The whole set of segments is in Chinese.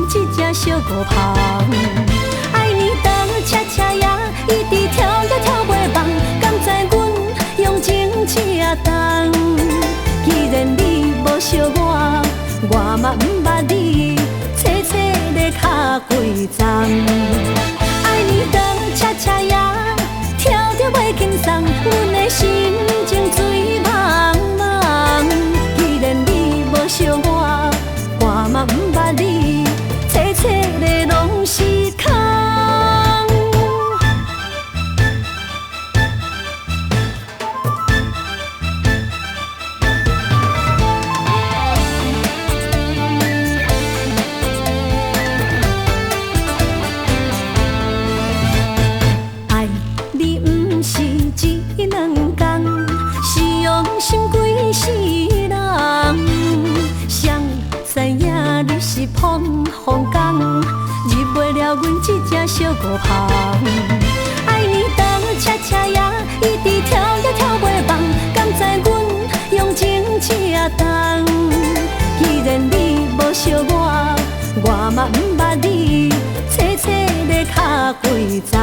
一只小孤芳。爱你当恰恰呀，一直跳呀跳袂忘，敢知阮用情车动。既然你无惜我，我嘛毋捌你，切切咧卡几丛。爱你当恰恰呀，跳着袂轻松，阮的心情醉茫茫。既然你无惜我，我嘛毋捌你，切切咧拢是空。爱你毋是一两工，是用心几世人。谁知影你是碰风工，入袂了阮这只小孤芳。爱你当恰恰呀，一直跳呀跳袂忘，敢知阮用情车动。既然你无惜我，我嘛毋捌你，切切咧卡几丛。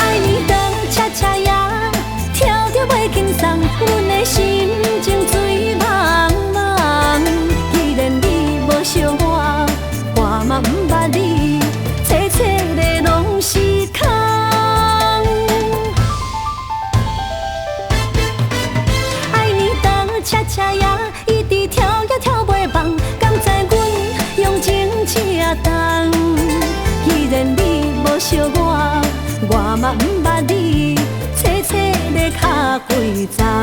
爱你当恰恰呀，跳着袂轻松，阮的心情醉茫茫。既然你无惜我，我嘛毋捌你，切切咧拢是空。爱你当恰恰呀，一直跳呀跳袂忘，敢知阮用情车动。既然你无惜我，我嘛毋捌你，切切咧卡几丛。